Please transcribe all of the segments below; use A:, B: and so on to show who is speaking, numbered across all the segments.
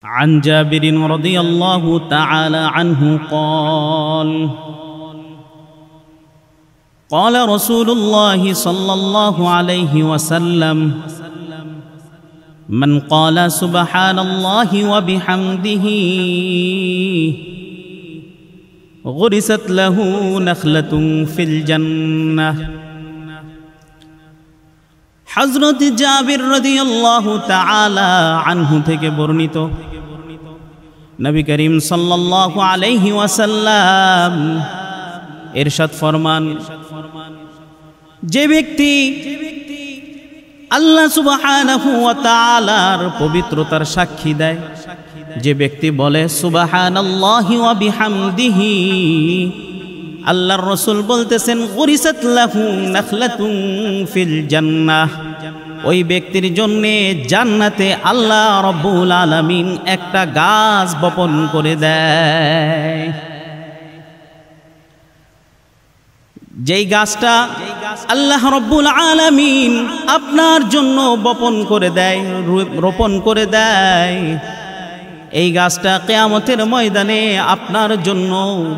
A: عن جابر رضي الله تعالى عنه قال رسول الله صلى الله عليه وسلم من قال سبحان الله وبحمده غرست له نخلة في الجنة। হযরত জাবির রাদিয়াল্লাহু তাআলা আনহু থেকে বর্ণিত, নবী করিম সাল্লাল্লাহু আলাইহি ওয়াসাল্লাম ইরশাদ ফরমান, যে ব্যক্তি আল্লাহ সুবহানাহু ওয়া তাআলার পবিত্রতার সাক্ষী দেয়, যে ব্যক্তি বলে সুবহানাল্লাহি ওয়া বিহামদিহি, আল্লাহর রাসূল বলতেছেন গুরিসাত লাহু নাখলাতুন ফিল জান্নাহ, ওই ব্যক্তির জন্য জান্নাতে আল্লাহ রাব্বুল আলামিন একটা গাছ বপন করে দেয়। যেই গাছটা আল্লাহ রাব্বুল আলামিন আপনার জন্য বপন করে দেয়, রোপণ করে দেয়, এই গাছটা কিয়ামতের ময়দানে আপনার জন্য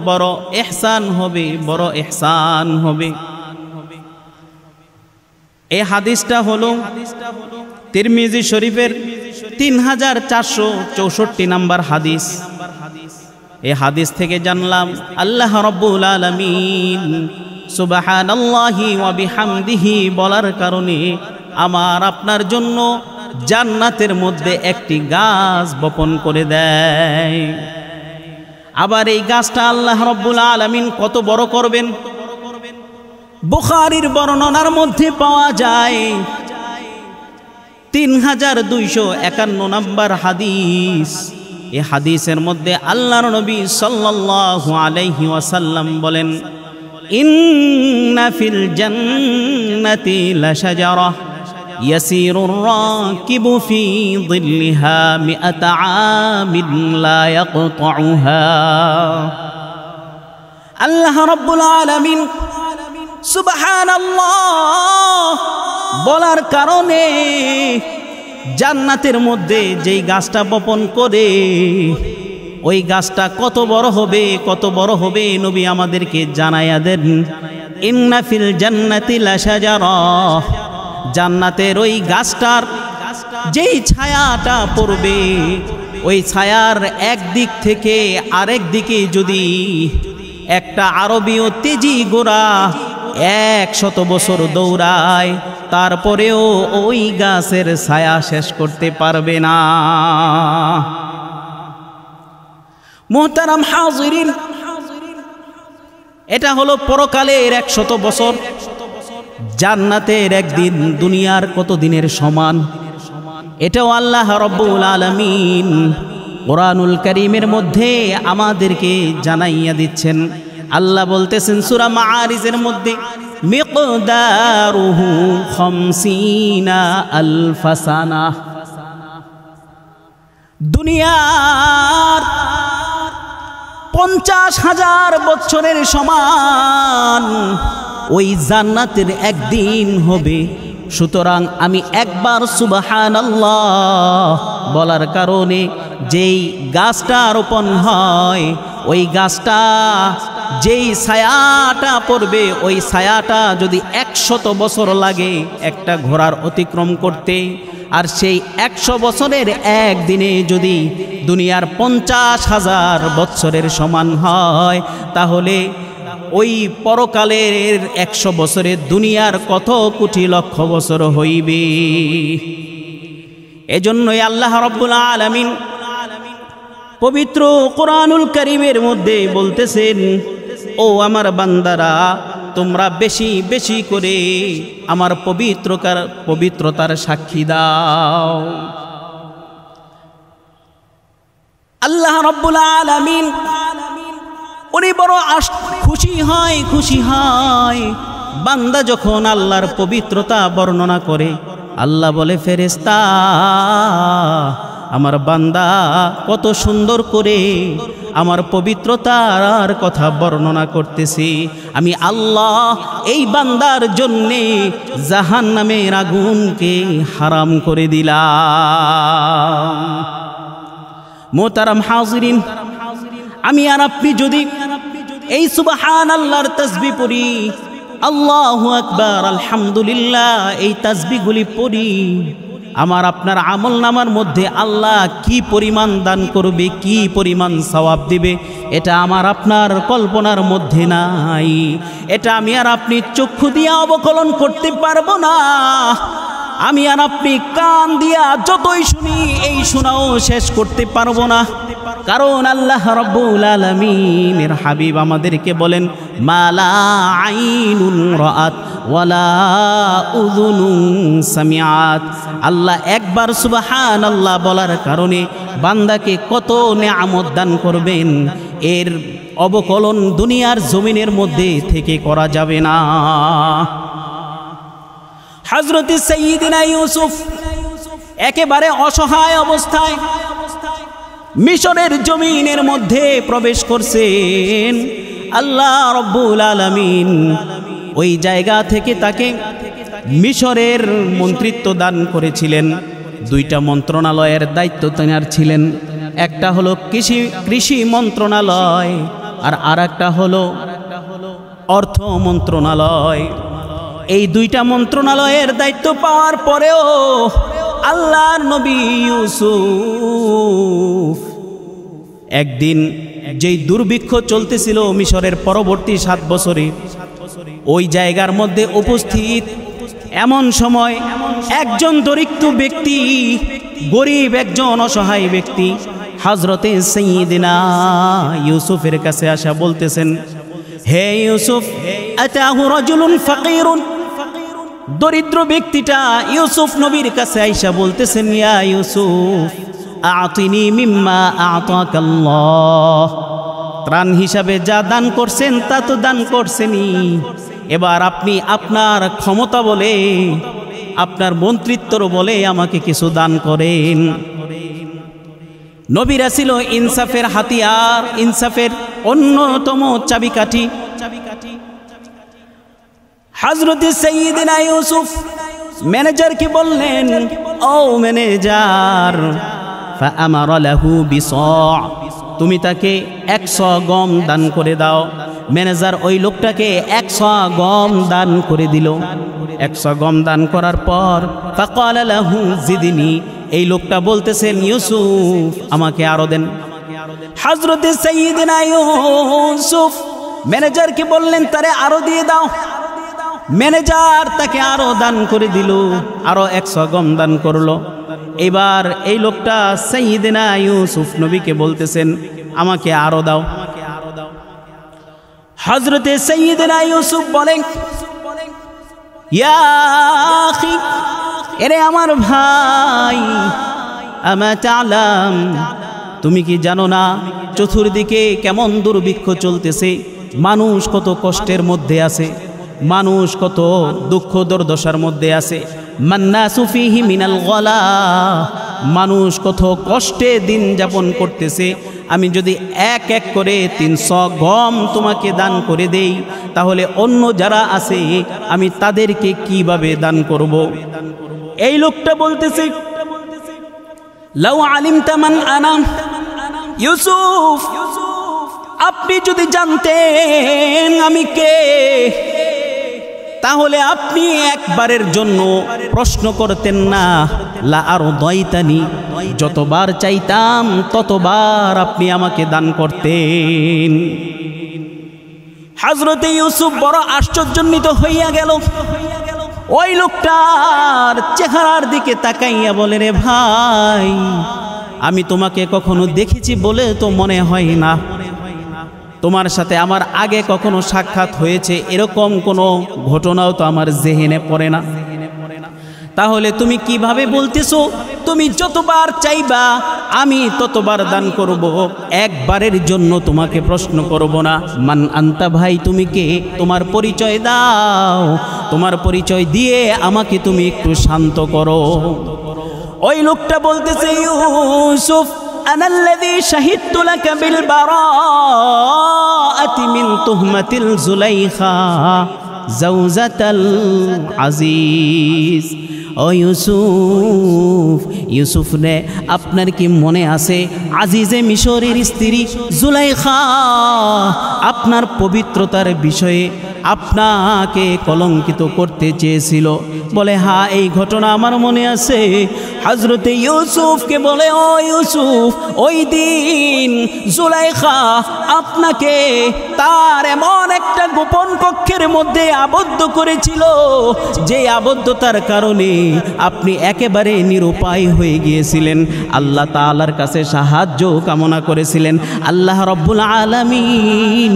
A: বড় ইহসান হবে, বড় ইহসান হবে। এই হাদিসটা হলো তিরমিজি শরীফের 3464 নম্বর হাদিস। এই হাদিস থেকে জানলাম আল্লাহ রাব্বুল আলামিন সুবহানাল্লাহি ওয়া বিহামদিহি বলার কারণে আমার আপনার জন্য জান্নাতের মধ্যে একটি গাছ বপন করে দেয়। আবার এই গাছটা আল্লাহ রাব্বুল আলামিন কত বড় করবেন, বুখারীর বর্ণনার মধ্যে পাওয়া যায় 3251 নম্বর হাদিস। এই হাদিসের মধ্যে আল্লাহর নবী সাল্লাল্লাহু আলাইহি ওয়াসাল্লাম বলেন, ইন্না ফিল জান্নাতি লাশাজারাহ يسير الراكب في ظلها 100 عام لا يقطعها। আল্লাহ রাব্বুল আলামিন সুবহানাল্লাহ বলার কারণে জান্নাতের মধ্যে যেই গাছটা বপন করে, ওই গাছটা কত বড় হবে, কত বড় হবে নবী আমাদেরকে জানায়া দেন। ইন্না ফিল জান্নাতি লাশাজারাহ, জান্নাতের ওই গাছটার যেই ছায়াটা পড়বে, ওই ছায়ার এক দিক থেকে আরেক দিকে যদি একটা আরবীয় তেজি ঘোড়া 100 বছর দৌড়ায়, তারপরেও ওই গাছের ছায়া শেষ করতে পারবে না। মুহতারাম হাজিরিন, এটা হলো পরকালের 100 বছর। জান্নাতের একদিন দুনিয়ার কত দিনের সমান, এটাও আল্লাহ রাব্বুল আলামিন কোরআনুল কারীমের মধ্যে আমাদেরকে জানাইয়া দিচ্ছেন। আল্লাহ বলতেছেন সূরা মাআরিজের মধ্যে, মিকদারুহু 50 আলফ সানাহ, দুনিয়ার 50,000 বছরের সমান ওই জান্নাতের একদিন হবে। সুতরাং আমি একবার সুবহানাল্লাহ বলার কারণে যেই গাছটা রোপণ হয়, ওই গাছটা যেই ছায়াটা পড়বে, ওই ছায়াটা যদি 100 বছর লাগে একটা ঘোড়ার অতিক্রম করতে, আর সেই 100 বছরের একদিনে যদি দুনিয়ার 50,000 বছরের সমান হয়, তাহলে ওই পরকালের 100 বছরে দুনিয়ার কত কোটি লক্ষ বছর হইবে। এজন্যই আল্লাহ রাব্বুল আলামিন পবিত্র কোরআনুল কারীমের মধ্যে বলতেছেন, ও আমার বান্দারা, তোমরা বেশি বেশি করে আমার পবিত্রতার সাক্ষী দাও। আল্লাহ রাব্বুল আলামিন উনি বড় খুশি হয় বান্দা যখন আল্লাহর পবিত্রতা বর্ণনা করে। আল্লাহ বলে, ফেরেশতা, আমার বান্দা কত সুন্দর করে আমার পবিত্রতার কথা বর্ণনা করতেছি। আমি আল্লাহ এই বান্দার জন্যে জাহান্নামের আগুনকে হারাম করে দিলাম। মোহতারাম হাজিরিন, আমি আর আপনি যদি এই সুবহানাল্লাহর তাসবিহ পড়ি, আল্লাহু আকবার, আলহামদুলিল্লাহ, এই তাসবিহগুলি পড়ি, আমার আপনার আমলনামার মধ্যে আল্লাহ কি পরিমাণ দান করবে, কি পরিমাণ সওয়াব দিবে, এটা আমার আপনার কল্পনার মধ্যে নাই। এটা আমি আর আপনি চক্ষু দিয়ে অবকলন করতে পারবো না। আমি আর আপনি কান দিয়া যতই শুনি, এই শোনাও শেষ করতে পারবো না। কারণ আল্লাহ রাব্বুল আলামিনের হাবিব আমাদেরকে বলেন, মালা আইনুন রাআত ওয়ালা উযুনুন সামিআত। আল্লাহ একবার সুবহানাল্লাহ বলার কারণে বান্দাকে কত নেয়ামত দান করবেন, এর অবকলন দুনিয়ার জমিনের মধ্যে থেকে করা যাবে না। হযরত সাইয়্যিদিনা ইউসুফ একেবারে অসহায় অবস্থায় মিশরের জমিনের মধ্যে প্রবেশ করছেন। আল্লাহ রাব্বুল আলামিন ওই জায়গা থেকে তাকে মিশরের মন্ত্রিত্ব দান করেছিলেন। দুইটা মন্ত্রণালয়ের দায়িত্ব তার ছিলেন। একটা হলো কৃষি মন্ত্রণালয়, আর আরেকটা হলো অর্থ মন্ত্রণালয়। এই দুইটা মন্ত্রণালয়ের দায়িত্ব পাওয়ার পরেও আল্লাহর নবী ইউসুফ একদিন যেই দুর্ভিক্ষ চলতেছিল মিশরের পরবর্তী 7 বছরে, ওই জায়গার মধ্যে উপস্থিত এমন সময় একজন দরিদ্র ব্যক্তি, গরিব একজন অসহায় ব্যক্তি হযরতে সাইয়্যিদিনা ইউসুফের কাছে আসা বলতেছেন, হে ইউসুফ, আতাহু রাজুলুন ফাকিরুন। দরিদ্র ব্যক্তিটা ইউসুফ নবীর কাছে আইসা বলতেছেন, ইয়া ইউসুফ, আতিনি মিম্মা আতাকাল্লাহ। ত্রাণ হিসাবে যা দান করছেন তা তো দান করছেনই, এবার আপনি আপনার ক্ষমতা বলে, আপনার মন্ত্রিত্বর বলে আমাকে কিছু দান করেন। নবীরা ছিল ইনসাফের হাতিয়ার, ইনসাফের অন্যতম চাবিকাঠি। হযরত সাইয়্যিদিনা ইউসুফ ম্যানেজারকে বললেন, ও ম্যানেজার, ফাআমারা লাহু বিসা', তুমি তাকে 100 গম দান করে দাও। ম্যানেজার ওই লোকটাকে 100 গম দান করে দিল। 100 গম দান করার পর ফাকালা লাহু জিদনি, এই লোকটা বলতেছেন, ইউসুফ, আমাকে আরো দেন। হযরত সাইয়্যিদিনা ইউসুফ ম্যানেজারকে বললেন, তারে আরো দিয়ে দাও। ম্যানেজার তাকে আরো দান করে দিল, আরো 100 গম দান করলো। এবার এই লোকটা সাইয়্যিদিনা ইউসুফ নবীকে বলতেছেন, আমাকে আরো দাও। হযরতে সাইয়্যিদিনা ইউসুফ বলেন, ইয়া আখি, এরে আমার ভাই, আমা তা'লাম, তুমি কি জানো না চতুর্দিকে কেমন দুর্ভিক্ষ চলতেছে, মানুষ কত কষ্টের মধ্যে আছে, মানুষ কত দুঃখ দুর্দশার মধ্যে আছে। মান্নাসু ফীহি মিনাল গলা, মানুষ কত কষ্টে দিন যাপন করতেছে। আমি যদি এক এক করে 300 গম তোমাকে দান করে দেই, তাহলে অন্য যারা আছে আমি তাদেরকে কিভাবে দান করব? এই লোকটা বলতেছে, লাউ আলিমতা মান আনা, ইউসুফ, আপনি যদি জানতেন আমি কে, তাহলে আপনি একবারের জন্য প্রশ্ন করতেন না। লা আরদাইতানি, যতবার চাইতাম ততবার আপনি আমাকে দান করতেন। হযরতে ইউসুফ বড় আশ্চর্যান্বিত হইয়া গেল। ওই লোকটার চেহারার দিকে তাকাইয়া বলে, রে ভাই, আমি তোমাকে কখনো দেখেছি বলে তো মনে হয় না। তোমার সাথে আমার আগে কখনো সাক্ষাৎ হয়েছে এরকম কোনো ঘটনাও তো আমার জেহেনে পড়ে না। তাহলে তুমি কিভাবে বলতেছো তুমি যতবার চাইবা আমি ততবার দান করব, একবারের জন্য তোমাকে প্রশ্ন করব না? মান আনতা, ভাই তুমি কে, তোমার পরিচয় দাও, তোমার পরিচয় দিয়ে আমাকে তুমি একটু শান্ত করো। ওই লোকটা বলতেছে, ইউসুফ, আনাল্লাযী শাহিদতু লাকা বিল বারাআতি মিন তুহমাতিল যুলাইখা যাওজাতাল আজিজ। ও ইউসুফ, ইউসুফ রে আপনার কি মনে আছে আজিজে মিশরের স্ত্রী জুলাইখা আপনার পবিত্রতার বিষয়ে আপনাকে কলঙ্কিত করতে চেয়েছিল? বলে হ্যাঁ, এই ঘটনা আমার মনে আছে। হযরতে ইউসুফকে বলে, ও ইউসুফ, ওই দিন জুলাইখা আপনাকে তার এমন একটা গোপন কক্ষের মধ্যে আবদ্ধ করেছিল, যে আবদ্ধতার কারণে আপনি একেবারে নিরুপায় হয়ে গিয়েছিলেন। আল্লাহ তাআলার কাছে সাহায্য কামনা করেছিলেন। আল্লাহ রব্বুল আলামিন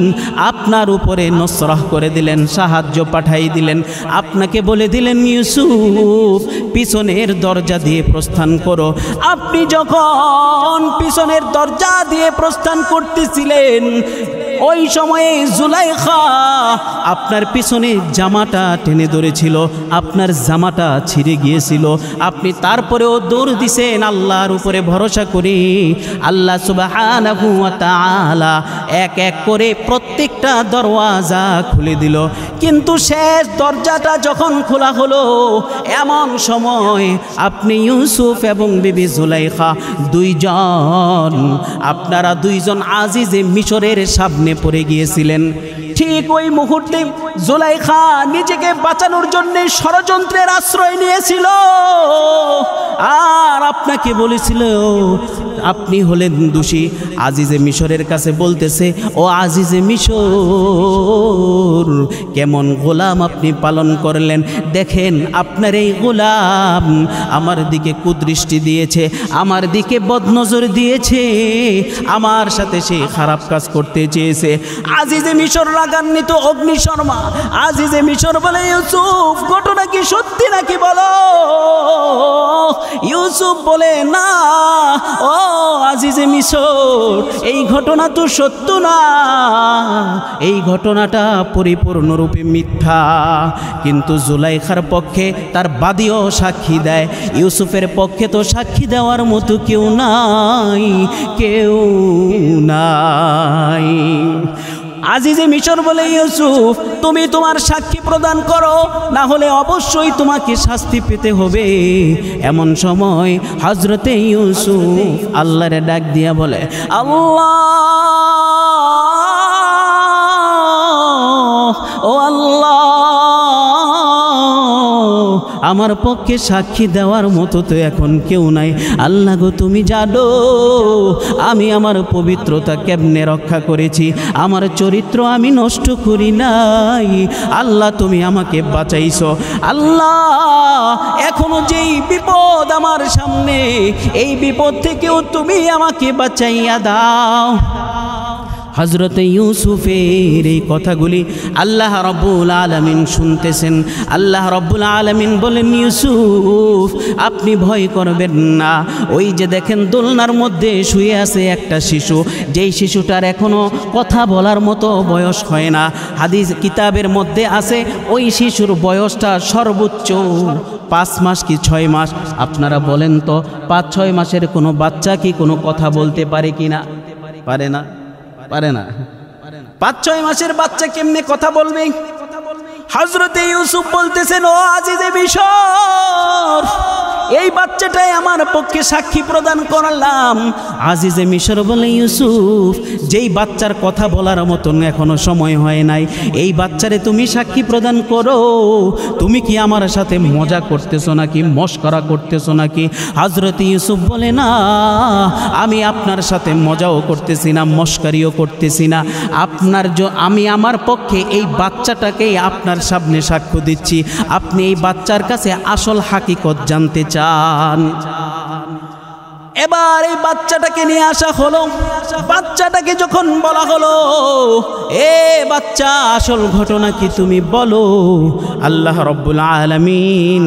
A: আপনার উপরে নসরহ করে দিলেন, সাহায্য পাঠাই দিলেন। আপনাকে বলে দিলেন, ইউসুফ পিছনের দরজা দিয়ে প্রস্থান করো। আপনি যখন পিছনের দরজা দিয়ে প্রস্থান করতেছিলেন, ওই সময়ে জুলাইখা আপনার পিছনে জামাটা টেনে ধরেছিল, আপনার জামাটা ছিঁড়ে গিয়েছিল। আপনি তারপরেও দৌড় দিছেন আল্লাহর উপরে ভরসা করে। আল্লাহ সুবহানাহু ওয়া তাআলা এক এক করে প্রত্যেকটা দরওয়াজা খুলে দিল। কিন্তু শেষ দরজাটা যখন খোলা হলো, এমন সময় আপনি ইউসুফ এবং বিবি জুলাইখা আপনারা দুইজন আজিজে মিশরের সামনে পড়ে গিয়েছিলেন। ঠিক ওই মুহূর্তে জুলাইখা নিজেকে বাঁচানোর জন্য ষড়যন্ত্রের আশ্রয় নিয়েছিল, আর আপনাকে বলেছিল আপনি হলেন দোষী। আজিজে মিশরের কাছে বলতেছে, ও আজিজে মিশর, কেমন গোলাম আপনি পালন করলেন। দেখেন আপনার এই গোলাম আমার দিকে কুদৃষ্টি দিয়েছে, আমার দিকে বদনজর দিয়েছে, আমার সাথে সে খারাপ কাজ করতে চেয়েছে। আজিজে মিশর রাগান্বিত অগ্নিশর্মা। আজিজে মিশর বলে, ইউসুফ ঘটনা কি সত্যি নাকি বলো? ইউসুফ বলে, না ও আজিজে মিশর, এই ঘটনা তো সত্য না, এই ঘটনাটা পরিপূর্ণরূপে মিথ্যা। কিন্তু জুলাইখার পক্ষে তার বাদীও সাক্ষী দেয়, ইউসুফের পক্ষে তো সাক্ষী দেওয়ার মতো কেউ নাই, কেউ নাই। আজিজে মিশর বলে, ইউসুফ তুমি তোমার সাক্ষী প্রদান করো, না হলে অবশ্যই তোমাকে শাস্তি পেতে হবে। এমন সময় হযরতে ইউসুফ আল্লাহরে ডাক দিয়া বলে, আল্লাহ, ও আল্লাহ, আমার পক্ষে সাক্ষী দেওয়ার মতো তো এখন কেউ নাই। আল্লাহ গো, তুমি জানো আমি আমার পবিত্রতা কেমনে রক্ষা করেছি, আমার চরিত্র আমি নষ্ট করি নাই। আল্লাহ তুমি আমাকে বাঁচাইছো। আল্লাহ এখনো যেই বিপদ আমার সামনে, এই বিপদ থেকেও তুমি আমাকে বাঁচাইয়া দাও। হযরতে ইউসুফের এই কথাগুলি আল্লাহ রব্বুল আলামিন শুনতেছেন। আল্লাহ রব্বুল আলামিন বলেন, ইউসুফ আপনি ভয় করবেন না। ওই যে দেখেন দোলনার মধ্যে শুয়ে আছে একটা শিশু, যেই শিশুটার এখনো কথা বলার মতো বয়স হয় না। হাদিস কিতাবের মধ্যে আছে ওই শিশুর বয়সটা সর্বোচ্চ 5 মাস কি 6 মাস। আপনারা বলেন তো 5-6 মাসের কোনো বাচ্চা কি কোনো কথা বলতে পারে কিনা? পারে না, পারে না। 5-6 মাসের বাচ্চা কেমনে কথা বলবে? হযরতে ইউসুফ বলতেছেন, ও আজিজে মিশর, এই বাচ্চাটাই আমার পক্ষে সাক্ষী প্রদান করলাম। আজিজে মিশর বলে, ইউসুফ যেই বাচ্চার কথা বলার মতন এখনো সময় হয় নাই, এই বাচ্চারে তুমি সাক্ষী প্রদান করো। তুমি কি আমার সাথে মজা করতেছো নাকি, মস্করা করতেছো নাকি? হযরত ইউসুফ বলে, না, আমি আপনার সাথে মজাও করতেছি না, মস্কারিও করতেছি না। আমি আমার পক্ষে এই বাচ্চাটাকেই আপনার সামনে সাক্ষ্য দিচ্ছি। আপনি এই বাচ্চার কাছে আসল হাকিকত জানতে চান? এবার এই বাচ্চাটাকে নিয়ে আসা হলো। বাচ্চাটাকে যখন বলা হলো, এ বাচ্চা আসল ঘটনা কি তুমি বলো, আল্লাহ রব্বুল আলামিন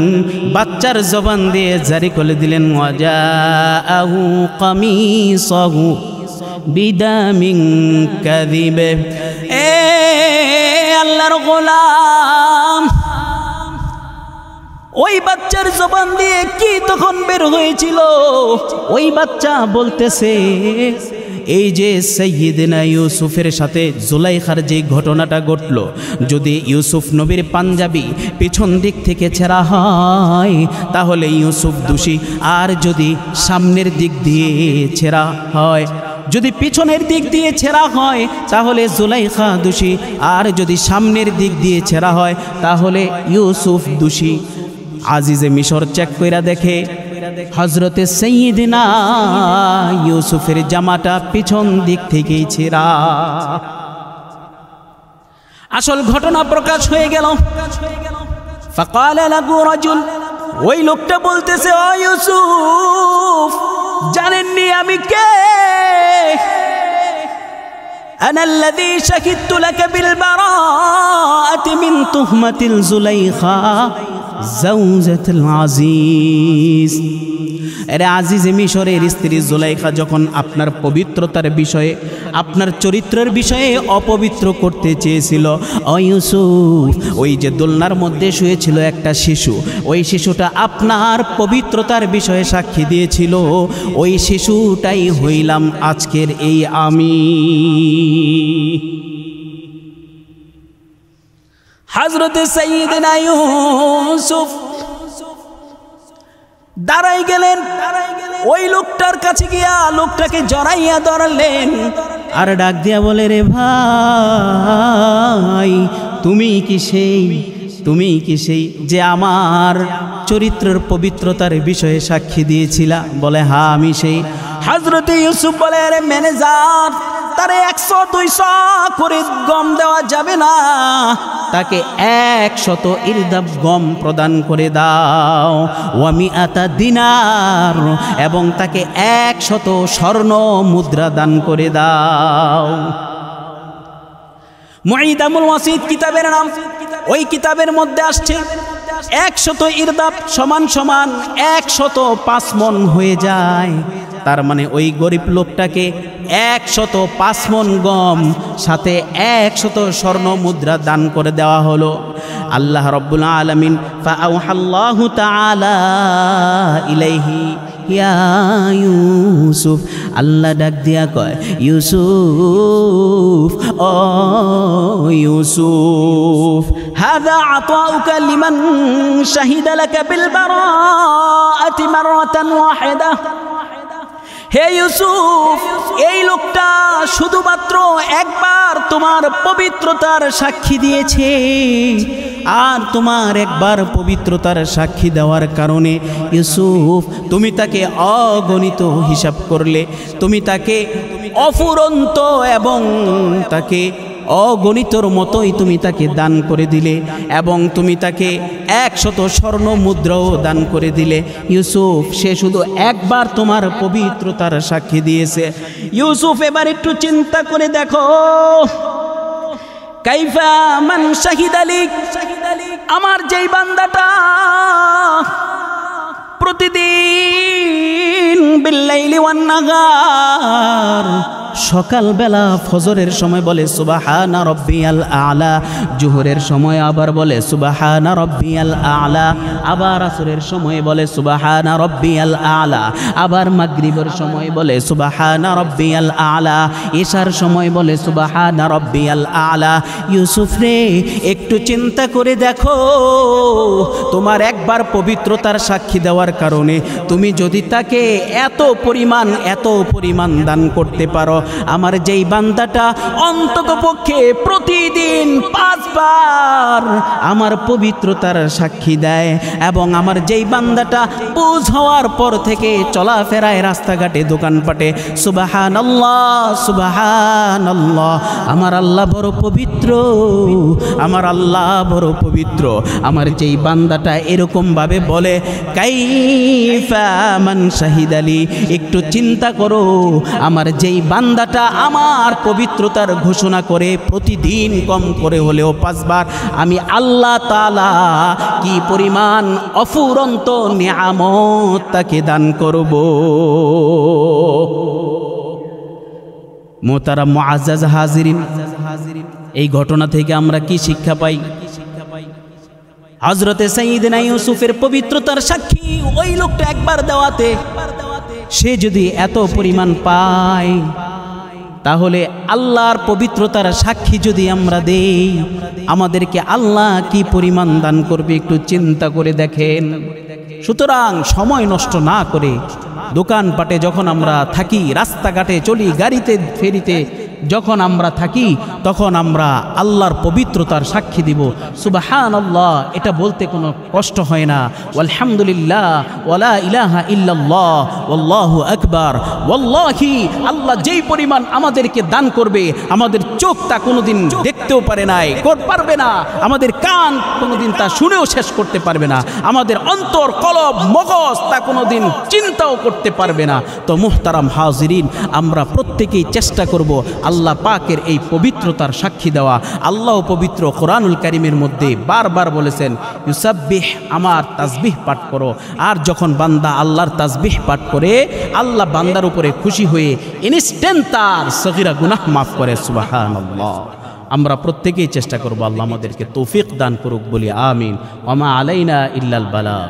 A: বাচ্চার জবান দিয়ে জারি করে দিলেন, ওয়াজাআহু কামিসাহু বিদামিন কাযিব। এ আল্লাহর গোলাম, ওই বাচ্চার জবান দিয়ে কি তখন বের হয়েছিল? ওই বাচ্চা বলতেছে, এই যে সাইয়্যিদিনা ইউসুফের সাথে জুলাইখার যে ঘটনাটা ঘটল, যদি ইউসুফ নবীর পাঞ্জাবি পিছন দিক থেকে ছেঁড়া হয় তাহলে ইউসুফ দোষী, আর যদি সামনের দিক দিয়ে ছেঁড়া হয়, যদি পিছনের দিক দিয়ে ছেঁড়া হয় তাহলে জুলাইখা দোষী, আর যদি সামনের দিক দিয়ে ছেঁড়া হয় তাহলে ইউসুফ দোষী। আজিজে মিশর চেক কইরা দেখে হযরতে সাইয়্যিদিনা ইউসুফের জামাটা পিছন দিক থেকেই ছেঁড়া। আসল ঘটনা প্রকাশ হয়ে গেল। ফাকালা লাহু রাজুল, ওই লোকটা বলতেছে, ও ইউসুফ, জানেননি আমি কে? أنا الذي شهدت لك بالبراءة من تهمة الزليخة زوجة العزيز। এরে আজিজে মিশরের স্ত্রী জুলাইখা যখন আপনার পবিত্রতার বিষয়ে, আপনার চরিত্রের বিষয়ে অপবিত্র করতে চেয়েছিল, ও ইউসুফ, ওই যে দোলনার মধ্যে শুয়েছিল একটা শিশু, ওই শিশুটা আপনার পবিত্রতার বিষয়ে সাক্ষী দিয়েছিল, ওই শিশুটাই হইলাম আজকের এই আমি। হযরতে সাইয়্যিদিনা ইউসুফ দাঁড়াই গেলেন, ওই লোকটার কাছে গিয়া লোকটাকে জড়াইয়া ধরলেন, আর ডাক দিয়া বলে, রে ভাই, তুমি কি সেই যে আমার চরিত্রের পবিত্রতার বিষয়ে সাক্ষী দিয়েছিলা? বলে, হ্যাঁ আমি সেই। হযরতে ইউসুফ বলে, আরে ম্যানেজার, তারে 100-200 করে গম দেওয়া যাবে না, তাকে 100 ইরদাব গম প্রদান করে দাও, ওয়ামিআতা দিনার, এবং তাকে 100 স্বর্ণ মুদ্রা দান করে দাও। মুঈদামুল ওয়াসিত কিতাবের নাম, ওই কিতাবের মধ্যে আসছে 100 ইরদাব সমান 105 মন হয়ে যায়। তার মানে ওই গরিব লোকটাকে 105 মন গম সাথে 100 স্বর্ণ মুদ্রা দান করে দেওয়া হলো। আল্লাহ রাব্বুল আলামিন ফাআওহাল্লাহু তাআলা ইলাইহি ইয়া ইউসুফ, আল্লাহ ডাক দিয়া কয়, ইউসুফ, ও ইউসুফ, হাযা আতাউকা লিমান শাহিদা লাকা বিল বারাআতি মাররাতান ওয়াহিদা। হে ইউসুফ, এই লোকটা শুধুমাত্র একবার তোমার পবিত্রতার সাক্ষী দিয়েছে, আর তোমার একবার পবিত্রতার সাক্ষী দেওয়ার কারণে ইউসুফ তুমি তাকে অগণিত হিসাব করলে, তুমি তাকে অফুরন্ত এবং তাকে অগণিতর মতোই তুমি তাকে দান করে দিলে, এবং তুমি তাকে 100 স্বর্ণ মুদ্রাও দান করে দিলে। ইউসুফ, সে শুধু একবার তোমার পবিত্রতার সাক্ষী দিয়েছে। ইউসুফ, এবার একটু চিন্তা করে দেখো, কাইফা মান শাহিদালি, আমার যেই বান্দাটা প্রতিদিন বিল্লাইলি ওয়ান নাগার, সকালবেলা ফজরের সময় বলে সুবহানা রাব্বিয়াল আ'লা, জোহরের সময় আবার বলে সুবহানা রাব্বিয়াল আ'লা, আবার আসরের সময় বলে সুবহানা রাব্বিয়াল আ'লা, আবার মাগরিবের সময় বলে সুবহানা রাব্বিয়াল আ'লা, ইশার সময় বলে সুবহানা রাব্বিয়াল আ'লা। ইউসুফ রে, একটু চিন্তা করে দেখো, তোমার একবার পবিত্রতার সাক্ষী দেওয়ার কারণে তুমি যদি তাকে এত পরিমাণ দান করতে পারো, আমার যেই বান্দাটা অন্ততপক্ষে প্রতিদিন 5 বার আমার পবিত্রতার সাক্ষী দেয়, এবং আমার যেই বান্দাটা বুঝ হওয়ার পর থেকে চলাফেরায় রাস্তাঘাটে দোকানপাটে সুবহানাল্লাহ সুবহানাল্লাহ, আমার আল্লাহ বড় পবিত্র, আমার আল্লাহ বড় পবিত্র, আমার যেই বান্দাটা এরকম ভাবে বলে, কাইফা মান শাহিদালি, একটু চিন্তা করো, আমার যেই বান্দাটা আমার পবিত্রতার ঘোষণা করে প্রতিদিন কম করে হলেও 5 বার, আমি আল্লাহ তাআলা কি পরিমাণ অফুরন্ত নিয়ামত তাকে দান করব। মোহতারাম মুআজ্জাজ হাজিরিন, এই ঘটনা থেকে আমরা কি শিক্ষা পাই? হযরতে সাইয়্যিদিনা ইউসুফের পবিত্রতার সাক্ষী ওই লোকটা একবার দেওয়াতে সে যদি এত পরিমাণ পায়, তাহলে আল্লাহর পবিত্রতার সাক্ষী যদি আমরা দেই, আমাদেরকে আল্লাহ কি পরিমাণ দান করবে একটু চিন্তা করে দেখেন। সুতরাং সময় নষ্ট না করে দোকানপাটে যখন আমরা থাকি, রাস্তাঘাটে চলি, গাড়িতে ফেরিতে যখন আমরা থাকি, তখন আমরা আল্লাহর পবিত্রতার সাক্ষী দিব। সুবহানাল্লাহ, এটা বলতে কোনো কষ্ট হয় না। আলহামদুলিল্লাহ, ওয়ালা ইলাহা ইল্লাল্লাহ, ওয়াল্লাহু আকবার। ওয়াল্লাহি, আল্লাহ যেই পরিমাণ আমাদেরকে দান করবে, আমাদের চোখ তা কোনোদিন দেখতেও পারে নাই, পারবে না, আমাদের কান কোনোদিন তা শুনেও শেষ করতে পারবে না, আমাদের অন্তর, কলব, মগজ তা কোনোদিন চিন্তাও করতে পারবে না। তো মুহতারাম হাজিরিন, আমরা প্রত্যেকেই চেষ্টা করব আল্লাহ পাকের এই পবিত্রতার সাক্ষী দেওয়া। আল্লাহ পবিত্র কোরআনুল কারীমের মধ্যে বারবার বলেছেন, ইউসাব্বিহ, আমার তাসবিহ পাঠ করো। আর যখন বান্দা আল্লাহর তাসবিহ পাঠ করে, আল্লাহ বান্দার উপরে খুশি হয়ে ইনস্ট্যান্ট তার সগীরা গুনাহ মাফ করে। সুবহানাল্লাহ। আমরা প্রত্যেকেই চেষ্টা করব আল্লাহ আমাদেরকে তৌফিক দান করুক, বলি আমিন। ওয়া মা আলাইনা ইল্লাল বালা।